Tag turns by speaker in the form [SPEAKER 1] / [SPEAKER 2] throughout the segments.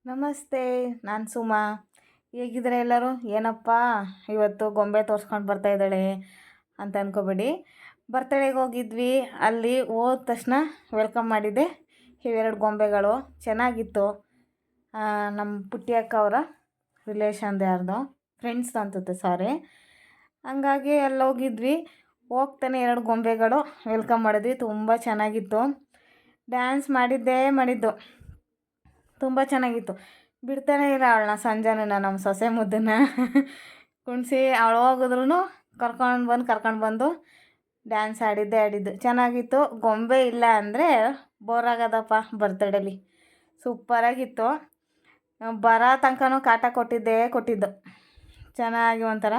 [SPEAKER 1] ನಮಸ್ತೆ. ನಾನು ಸುಮಾ. ಹೇಗಿದ್ರೆ ಎಲ್ಲರೂ? ಏನಪ್ಪ ಇವತ್ತು ಗೊಂಬೆ ತೋರಿಸ್ಕೊಂಡು ಬರ್ತಾ ಇದ್ದಾಳೆ ಅಂತ ಅಂದ್ಕೋಬೇಡಿ. ಬರ್ತಡೆಗೆ ಹೋಗಿದ್ವಿ. ಅಲ್ಲಿ ಹೋದ ತಕ್ಷಣ ವೆಲ್ಕಮ್ ಮಾಡಿದ್ದೆ. ಇವೆರಡು ಗೊಂಬೆಗಳು ಚೆನ್ನಾಗಿತ್ತು. ನಮ್ಮ ಪುಟ್ಟಿ ಅಕ್ಕ ಅವರ ರಿಲೇಷನ್ದು ಯಾರ್ದೋ ಫ್ರೆಂಡ್ಸ್ ಅನ್ಸುತ್ತೆ, ಸಾರಿ. ಹಂಗಾಗಿ ಅಲ್ಲಿ ಹೋಗಿದ್ವಿ. ಹೋಗ್ತಾನೆ ಎರಡು ಗೊಂಬೆಗಳು ವೆಲ್ಕಮ್ ಮಾಡಿದ್ವಿ. ತುಂಬ ಚೆನ್ನಾಗಿತ್ತು. ಡ್ಯಾನ್ಸ್ ಮಾಡಿದ್ದು ತುಂಬ ಚೆನ್ನಾಗಿತ್ತು. ಬಿಡ್ತಾನೆ ಇಲ್ಲ ಅವಳನ್ನ, ಸಂಜೆನ ನಮ್ಮ ಸೊಸೆ ಮುದ್ದನ್ನ ಕುಣಿಸಿ ಅವಳು ಹೋಗಿದ್ರು ಕರ್ಕೊಂಡು ಬಂದು ಡ್ಯಾನ್ಸ್ ಆಡಿದ್ದು ಚೆನ್ನಾಗಿತ್ತು. ಗೊಂಬೆ ಇಲ್ಲ ಅಂದರೆ ಬೋರ್ ಆಗೋದಪ್ಪ ಬರ್ತಡೇಲಿ. ಸೂಪರಾಗಿತ್ತು. ಬರೋ ತನಕನೂ ಕಾಟ ಕೊಟ್ಟಿದ್ದು ಚೆನ್ನಾಗಿ ಒಂಥರ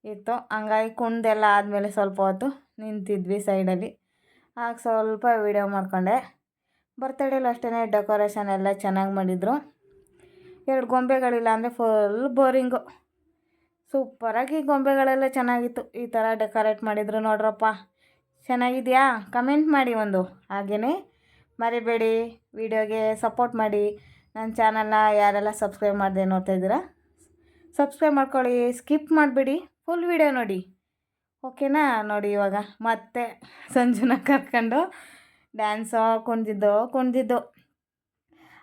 [SPEAKER 1] ಇತ್ತು. ಹಂಗಾಗಿ ಕುಣ್ದೆಲ್ಲ ಆದಮೇಲೆ ಸ್ವಲ್ಪ ಹೊತ್ತು ನಿಂತಿದ್ವಿ ಸೈಡಲ್ಲಿ. ಆಗ ಸ್ವಲ್ಪ ವೀಡಿಯೋ ಮಾಡಿಕೊಂಡೆ. ಬರ್ತಡೇಲಿ ಅಷ್ಟೇ ಡೆಕೋರೇಷನ್ ಎಲ್ಲ ಚೆನ್ನಾಗಿ ಮಾಡಿದರು. ಎರಡು ಗೊಂಬೆಗಳಿಲ್ಲ ಅಂದರೆ ಫುಲ್ ಬೋರಿಂಗು. ಸೂಪರಾಗಿ ಗೊಂಬೆಗಳೆಲ್ಲ ಚೆನ್ನಾಗಿತ್ತು. ಈ ಥರ ಡೆಕೋರೇಟ್ ಮಾಡಿದರು ನೋಡ್ರಪ್ಪ. ಚೆನ್ನಾಗಿದೆಯಾ? ಕಮೆಂಟ್ ಮಾಡಿ ಒಂದು. ಹಾಗೆಯೇ ಮರಿಬೇಡಿ ವಿಡಿಯೋಗೆ ಸಪೋರ್ಟ್ ಮಾಡಿ. ನನ್ನ ಚಾನಲ್ನ ಯಾರೆಲ್ಲ ಸಬ್ಸ್ಕ್ರೈಬ್ ಮಾಡದೆ ನೋಡ್ತಾ ಇದ್ದೀರಾ, ಸಬ್ಸ್ಕ್ರೈಬ್ ಮಾಡ್ಕೊಳ್ಳಿ. ಸ್ಕಿಪ್ ಮಾಡಬೇಡಿ, ಫುಲ್ ವಿಡಿಯೋ ನೋಡಿ, ಓಕೆನಾ? ನೋಡಿ ಇವಾಗ ಮತ್ತೆ ಸಂಜುನ ಕರ್ಕೊಂಡು ಡ್ಯಾನ್ಸೋ ಕುಣ್ದಿದ್ದು.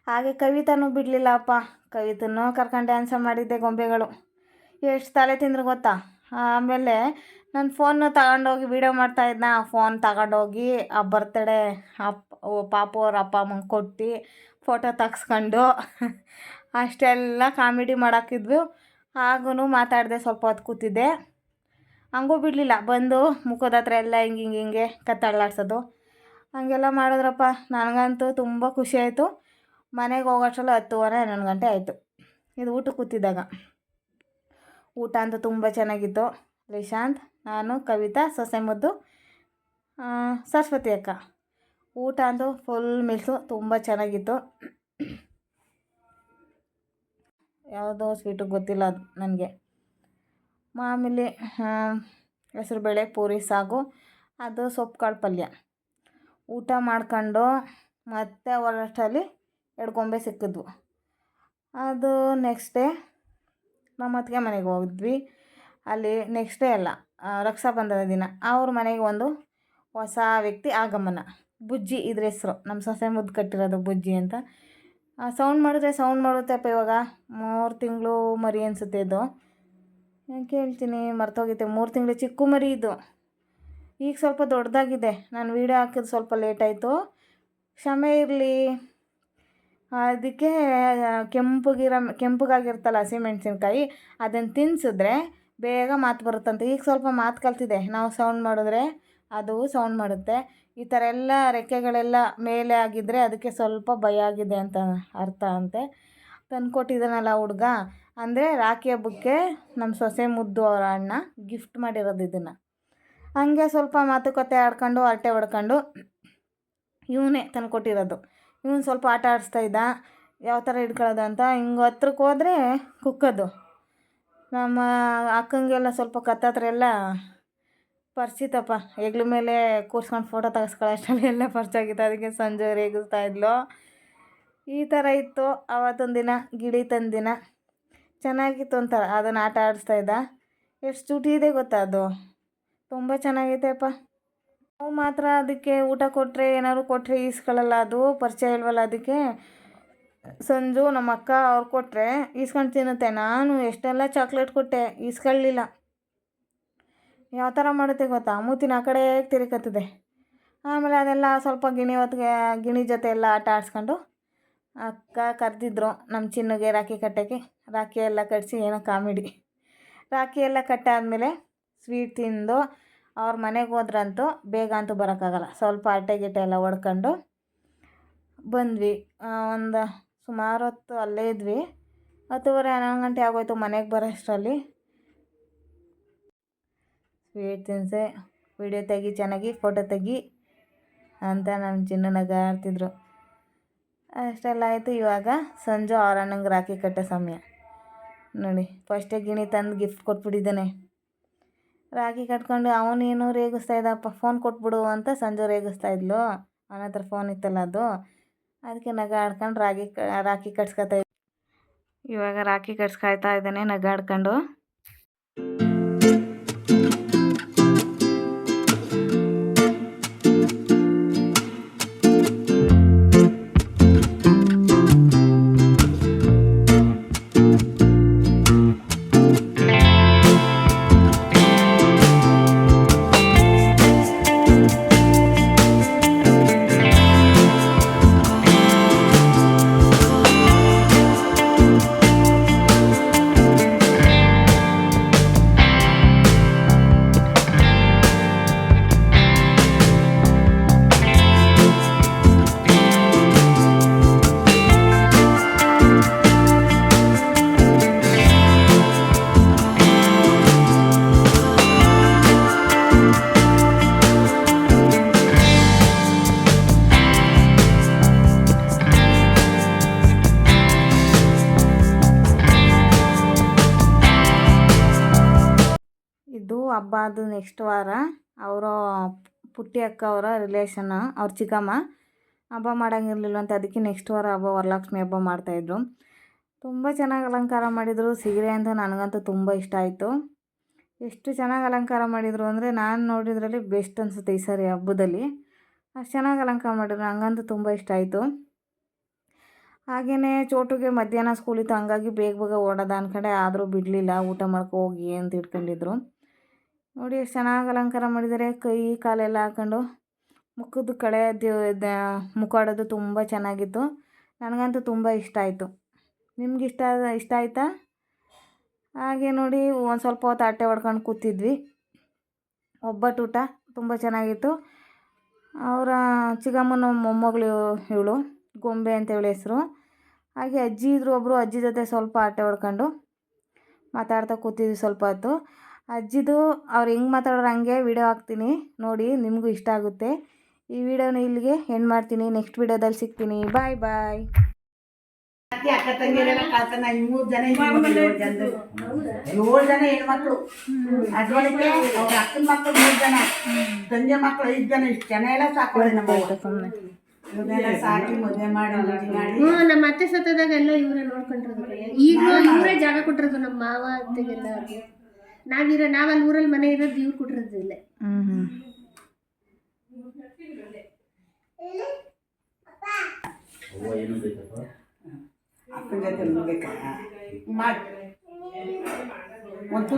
[SPEAKER 1] ಹಾಗೆ ಕವಿತಾನೂ ಬಿಡಲಿಲ್ಲಪ್ಪ. ಕವಿತನೂ ಕರ್ಕೊಂಡು ಡ್ಯಾನ್ಸ ಮಾಡಿದ್ದೆ. ಗೊಂಬೆಗಳು ಎಷ್ಟು ತಲೆ ತಿಂದ್ರು ಗೊತ್ತಾ? ಆಮೇಲೆ ನನ್ನ ಫೋನ್ನು ತಗೊಂಡೋಗಿ ವೀಡಿಯೋ ಮಾಡ್ತಾಯಿದ್ನ. ಫೋನ್ ತಗೊಂಡೋಗಿ ಆ ಬರ್ತಡೇ ಪಾಪು ಅವ್ರ ಅಪ್ಪ ಅಮ್ಮಂಗೆ ಕೊಟ್ಟು ಫೋಟೋ ತೆಗ್ಸ್ಕೊಂಡು ಅಷ್ಟೆಲ್ಲ ಕಾಮಿಡಿ ಮಾಡಾಕಿದ್ವು. ಹಾಗೂ ಮಾತಾಡಿದೆ, ಸ್ವಲ್ಪ ಹೊತ್ತು ಕೂತಿದ್ದೆ. ಹಂಗೂ ಬಿಡಲಿಲ್ಲ, ಬಂದು ಮುಖದ ಹತ್ರ ಎಲ್ಲ ಹಿಂಗೆ ಕತ್ತಳ್ಳಾಡ್ಸೋದು ಹಾಗೆಲ್ಲ ಮಾಡಿದ್ರಪ್ಪ. ನನಗಂತೂ ತುಂಬ ಖುಷಿ ಆಯಿತು. ಮನೆಗೆ ಹೋಗೋಷ್ಟರಲ್ಲಿ 10:30-11 ಗಂಟೆ ಆಯಿತು. ಇದು ಊಟಕ್ಕೆ ಕೂತಿದ್ದಾಗ. ಊಟ ಅಂತೂ ತುಂಬ ಚೆನ್ನಾಗಿತ್ತು. ಲಿಶಾಂತ್, ನಾನು, ಕವಿತಾ, ಸೊಸೆ ಮುದ್ದು, ಸರಸ್ವತಿ ಅಕ್ಕ. ಊಟ ಅಂತೂ ಫುಲ್ ಮಿಲ್ಸು, ತುಂಬ ಚೆನ್ನಾಗಿತ್ತು. ಯಾವುದೋ ಸ್ವೀಟು ಗೊತ್ತಿಲ್ಲ ಅದು ನನಗೆ. ಮಾಮೂಲಿ ಹೆಸರುಬೇಳೆ ಪೂರಿ ಸಾಗು, ಅದು ಸೊಪ್ಪು ಕಾಳು ಪಲ್ಯ. ಊಟ ಮಾಡ್ಕೊಂಡು ಮತ್ತೆ ಹೊರಟಲ್ಲಿ 2 ಗೊಂಬೆ ಸಿಕ್ಕಿದ್ವು. ಅದು ನೆಕ್ಸ್ಟ್ ಡೇ ನಮ್ಮ ಅತ್ತಿಗೆ ಮನೆಗೆ ಹೋಗಿದ್ವಿ. ಅಲ್ಲಿ ನೆಕ್ಸ್ಟ್ ಡೇ ಅಲ್ಲ, ರಕ್ಷಾಬಂಧನ ದಿನ ಅವ್ರ ಮನೆಗೆ ಒಂದು ಹೊಸ ವ್ಯಕ್ತಿ ಆಗಮನ. ಬುಜ್ಜಿ ಇದ್ರ ಹೆಸರು. ನಮ್ಮ ಸೊಸೆ ಮುದ್ದು ಕಟ್ಟಿರೋದು ಬುಜ್ಜಿ ಅಂತ. ಸೌಂಡ್ ಮಾಡುತ್ತೆಪ್ಪ. ಇವಾಗ 3 ತಿಂಗಳು ಮರಿ ಅನಿಸುತ್ತೆ ಇದು. ಕೇಳ್ತೀನಿ, ಮರ್ತೋಗಿತ್ತೆ. 3 ತಿಂಗಳು ಚಿಕ್ಕ ಮರಿ ಇದು. ಈಗ ಸ್ವಲ್ಪ ದೊಡ್ಡದಾಗಿದೆ. ನಾನು ವೀಡಿಯೋ ಹಾಕಿದ್ದು ಸ್ವಲ್ಪ ಲೇಟಾಯಿತು, ಕ್ಷಮೆ ಇರಲಿ. ಅದಕ್ಕೆ ಕೆಂಪಗಾಗಿರ್ತಲ್ಲ ಹಸಿಮೆಣ್ಸಿನ್ಕಾಯಿ, ಅದನ್ನು ತಿನ್ನಿಸಿದ್ರೆ ಬೇಗ ಮಾತು ಬರುತ್ತಂತೆ. ಈಗ ಸ್ವಲ್ಪ ಮಾತು ಕಲ್ತಿದೆ. ನಾವು ಸೌಂಡ್ ಮಾಡಿದ್ರೆ ಅದು ಸೌಂಡ್ ಮಾಡುತ್ತೆ. ಈ ಥರ ಎಲ್ಲ ರೆಕ್ಕೆಗಳೆಲ್ಲ ಮೇಲೆ ಆಗಿದ್ದರೆ ಅದಕ್ಕೆ ಸ್ವಲ್ಪ ಭಯ ಆಗಿದೆ ಅಂತ ಅರ್ಥ ಅಂತೆ. ತಂದುಕೊಟ್ಟಿದ್ದಾನಲ್ಲ ಹುಡುಗ, ಅಂದರೆ ರಾಖಿ ಹಬ್ಬಕ್ಕೆ ನಮ್ಮ ಸೊಸೆ ಮುದ್ದು ಅವರ ಅಣ್ಣ ಗಿಫ್ಟ್ ಮಾಡಿರೋದು ಇದನ್ನು. ಹಂಗೆ ಸ್ವಲ್ಪ ಮಾತುಕತೆ ಆಡ್ಕೊಂಡು ಹರಟೆ ಹೊಡ್ಕೊಂಡು ಇವನೇ ತಂದುಕೊಟ್ಟಿರೋದು. ಇವನು ಸ್ವಲ್ಪ ಆಟ ಆಡಿಸ್ತಾ ಇದ್ದ, ಯಾವ ಥರ ಹಿಡ್ಕೊಳ್ಳೋದು ಅಂತ. ಹಿಂಗೆ ಹತ್ರಕ್ಕೆ ಹೋದರೆ ಕುಕ್ಕೋದು. ನಮ್ಮ ಅಕ್ಕಂಗೆಲ್ಲ ಸ್ವಲ್ಪ ಕತ್ತತ್ರ ಎಲ್ಲ ಪರಿಚಿತಪ್ಪ. ಹೆಗ್ಲ ಮೇಲೆ ಕೂರ್ಸ್ಕೊಂಡು ಫೋಟೋ ತೆಗೆಸ್ಕೊಳ್ಳೋ ಅಷ್ಟರಲ್ಲಿ ಎಲ್ಲ ಪರಿಚಾಗಿತ್ತು. ಅದಕ್ಕೆ ಸಂಜೆ ರೇಗಿಸ್ತಾ ಇದ್ಲು. ಈ ಥರ ಇತ್ತು ಆವತ್ತೊಂದು ದಿನ. ಗಿಳಿ ತಂದ ದಿನ ಚೆನ್ನಾಗಿತ್ತು ಒಂಥರ. ಅದನ್ನು ಆಟ ಆಡಿಸ್ತಾ ಇದ್ದ. ಎಷ್ಟು ಚೂಟಿ ಇದೆ ಗೊತ್ತಾ ಅದು. ತುಂಬ ಚೆನ್ನಾಗೈತೆಪ್ಪ. ನಾವು ಮಾತ್ರ ಅದಕ್ಕೆ ಊಟ ಕೊಟ್ಟರೆ ಏನಾದ್ರು ಕೊಟ್ಟರೆ ಈಸ್ಕೊಳ್ಳಲ್ಲ. ಅದು ಪರಿಚಯ ಇಲ್ವಲ್ಲ, ಅದಕ್ಕೆ ಸಂಜು ನಮ್ಮ ಅಕ್ಕ ಅವ್ರು ಕೊಟ್ಟರೆ ಈಸ್ಕೊಂಡು ತಿನ್ನುತ್ತೆ. ನಾನು ಎಷ್ಟೆಲ್ಲ ಚಾಕ್ಲೇಟ್ ಕೊಟ್ಟೆ, ಈಸ್ಕೊಳ್ಳಲಿಲ್ಲ. ಯಾವ ಥರ ಮಾಡುತ್ತೆ ಗೊತ್ತಾ, ಮೂತಿನ ಆ ಕಡೆ ತಿರುಗತ್ತದೆ. ಆಮೇಲೆ ಅದೆಲ್ಲ ಸ್ವಲ್ಪ ಗಿಣಿ ಜೊತೆ ಎಲ್ಲ ಆಟ ಆಡಿಸ್ಕೊಂಡು ಅಕ್ಕ ಕರೆದಿದ್ರು ನಮ್ಮ ಚಿನ್ನುಗೆ ರಾಖಿ ಕಟ್ಟೋಕ್ಕೆ. ರಾಖಿ ಎಲ್ಲ ಕಟ್ಟಿಸಿ ಏನೋ ಕಾಮಿಡಿ. ರಾಖಿ ಎಲ್ಲ ಕಟ್ಟಾದಮೇಲೆ ಸ್ವೀಟ್ ತಿಂದು ಅವ್ರ ಮನೆಗೆ ಹೋದ್ರಂತೂ ಬೇಗ ಅಂತೂ ಬರೋಕ್ಕಾಗಲ್ಲ. ಸ್ವಲ್ಪ ಹರಟೆ ಗಿಟ್ಟೆ ಎಲ್ಲ ಹೊಡ್ಕೊಂಡು ಬಂದ್ವಿ. ಒಂದು ಸುಮಾರು ಹೊತ್ತು ಅಲ್ಲೇ ಇದ್ವಿ. 10:30-11 ಗಂಟೆ ಆಗೋಯ್ತು ಮನೆಗೆ ಬರೋ ಅಷ್ಟರಲ್ಲಿ. ಸ್ವೀಟ್ ತಿನ್ನಿಸಿ ವಿಡಿಯೋ ತೆಗಿ, ಚೆನ್ನಾಗಿ ಫೋಟೋ ತೆಗಿ ಅಂತ ನಮ್ಮ ಚಿನ್ನ ನಗಾಡ್ತಿದ್ರು. ಅಷ್ಟೆಲ್ಲ ಆಯಿತು. ಇವಾಗ ಸಂಜು ಅವ್ರ ಅಣ್ಣಂಗೆ ರಾಖಿ ಕಟ್ಟೋ ಸಮಯ ನೋಡಿ. ಫಸ್ಟೇ ಗಿಣಿ ತಂದು ಗಿಫ್ಟ್ ಕೊಟ್ಬಿಟ್ಟಿದ್ದಾನೆ. ರಾಖಿ ಕಟ್ಕೊಂಡು ಅವನೇನೋ ರೇಗಿಸ್ತಾ ಇದ್ದಪ್ಪ. ಫೋನ್ ಕೊಟ್ಬಿಡು ಅಂತ ಸಂಜು ರೇಗಿಸ್ತಾ ಇದ್ಲು. ಅವನ ಹತ್ರ ಫೋನ್ ಇತ್ತಲ್ಲ ಅದು. ಅದಕ್ಕೆ ನಗ ಆಡ್ಕೊಂಡು ರಾಖಿ ಕಟ್ಸ್ಕೊತಾ ಇದ್ದ. ಇವಾಗ ರಾಖಿ ಕಟ್ಸ್ಕಾಯ್ತಾ ಇದ್ದಾನೆ ನಗಾಡ್ಕೊಂಡು. ಇದು ಹಬ್ಬ ಅದು ನೆಕ್ಸ್ಟ್ ವಾರ. ಅವರ ಪುಟ್ಟಿ ಅಕ್ಕ ಅವರ ರಿಲೇಷನ್, ಅವ್ರ ಚಿಕ್ಕಮ್ಮ ಹಬ್ಬ ಮಾಡೋಂಗಿರ್ಲಿಲ್ಲ ಅಂತ ಅದಕ್ಕೆ ನೆಕ್ಸ್ಟ್ ವಾರ ಹಬ್ಬ ವರಲಕ್ಷ್ಮಿ ಹಬ್ಬ ಮಾಡ್ತಾಯಿದ್ರು. ತುಂಬ ಚೆನ್ನಾಗಿ ಅಲಂಕಾರ ಮಾಡಿದರು. ಸೀರೆ ಅಂತ ನನಗಂತೂ ತುಂಬ ಇಷ್ಟ ಆಯಿತು. ಎಷ್ಟು ಚೆನ್ನಾಗಿ ಅಲಂಕಾರ ಮಾಡಿದರು ಅಂದರೆ ನಾನು ನೋಡಿದ್ರಲ್ಲಿ ಬೆಸ್ಟ್ ಅನಿಸುತ್ತೆ ಈ ಸಾರಿ ಹಬ್ಬದಲ್ಲಿ. ಅಷ್ಟು ಚೆನ್ನಾಗಿ ಅಲಂಕಾರ ಮಾಡಿದ್ರು, ನನಗಂತೂ ತುಂಬ ಇಷ್ಟ ಆಯಿತು. ಹಾಗೆಯೇ ಚೋಟುಗೆ ಮಧ್ಯಾಹ್ನ ಸ್ಕೂಲಿತ್ತು, ಹಂಗಾಗಿ ಬೇಗ ಬೇಗ ಓಡೋದ ಅಂದ್ಕೊಂಡೆ, ಆದರೂ ಬಿಡಲಿಲ್ಲ. ಊಟ ಮಾಡ್ಕೊ ಹೋಗಿ ಅಂತ ಇಟ್ಕೊಂಡಿದ್ರು. ನೋಡಿ ಎಷ್ಟು ಚೆನ್ನಾಗಿ ಅಲಂಕಾರ ಮಾಡಿದ್ದಾರೆ. ಕೈ ಕಾಲೆಲ್ಲ ಹಾಕೊಂಡು ಮುಖದ ಕಡೆ ಮುಖ ಆಡೋದು ತುಂಬ ಚೆನ್ನಾಗಿತ್ತು. ನನಗಂತೂ ತುಂಬ ಇಷ್ಟ ಆಯಿತು. ನಿಮ್ಗೆ ಇಷ್ಟ ಆಯಿತಾ? ಹಾಗೆ ನೋಡಿ ಒಂದು ಸ್ವಲ್ಪ ಹೊತ್ತು ಆಟೆ ಹೊಡ್ಕೊಂಡು ಕೂತಿದ್ವಿ. ಒಬ್ಬಟ್ಟು ಊಟ ತುಂಬ ಚೆನ್ನಾಗಿತ್ತು. ಅವರ ಚಿಕ್ಕಮ್ಮನ ಮೊಮ್ಮಗಳು ಇವಳು, ಗೊಂಬೆ ಅಂತ ಹೇಳಿ ಹೆಸರು. ಹಾಗೆ ಅಜ್ಜಿ ಇದ್ರು ಒಬ್ಬರು, ಅಜ್ಜಿ ಜೊತೆ ಸ್ವಲ್ಪ ಆಟೆ ಹೊಡ್ಕೊಂಡು ಮಾತಾಡ್ತಾ ಕೂತಿದ್ವಿ ಸ್ವಲ್ಪ ಹೊತ್ತು. ಅಜ್ಜಿದು ಅವ್ರು ಹೆಂಗೆ ಮಾತಾಡೋರು ಹಂಗೆ ವಿಡಿಯೋ ಹಾಕ್ತೀನಿ ನೋಡಿ, ನಿಮಗೂ ಇಷ್ಟ ಆಗುತ್ತೆ. ಈ ವಿಡಿಯೋನ ಇಲ್ಲಿಗೆ ಎಂಡ್ ಮಾಡ್ತೀನಿ. ನೆಕ್ಸ್ಟ್ ವಿಡಿಯೋದಲ್ಲಿ ಸಿಗ್ತೀನಿ. ಬಾಯ್ ಬಾಯ್.
[SPEAKER 2] ಅಕ್ಕ ತಂಗಿಯರೆಲ್ಲ ಕಳ್ತನ 3 ಜನ 7 ಜನ ಹೆಣ್ಮಕ್ಳು. ಅದಕ್ಕೆ ಅವ್ರ ಅಕ್ಕನ ಮಕ್ಕಳು 3 ಜನ, ತಂಗಿ ಮಕ್ಕಳು 5 ಜನ. ಇಷ್ಟು ಜನ ಎಲ್ಲ ಸಾಕೋಳೆ ನಮ್ಮ ಸಾಕಿ ಮದುವೆ ಮಾಡಿ
[SPEAKER 3] ನಮ್ಮ ಅತ್ತೆ ಸತ್ತದಾಗ ಎಲ್ಲ ಇವರೇ ನೋಡ್ಕೊಂಡಿರೋದು. ಈಗ ಇವರೇ ಜಾಗ ಕೊಟ್ಟಿರೋದು ನಮ್ಮ ಮಾವ ಅತ್ತೆಗೆಲ್ಲ. ನಾವಲ್ಲಿ ಊರಲ್ಲಿ ಮನೆ ಇರೋದು, ಇವ್ರು ಕೊಟ್ಟಿರೋದು ಇಲ್ಲೇ.
[SPEAKER 2] ಅಪ್ಪನ ಜೊತೆ ಮುಗಿಬೇಕಾ ಮಾಡಿ ಒಂದು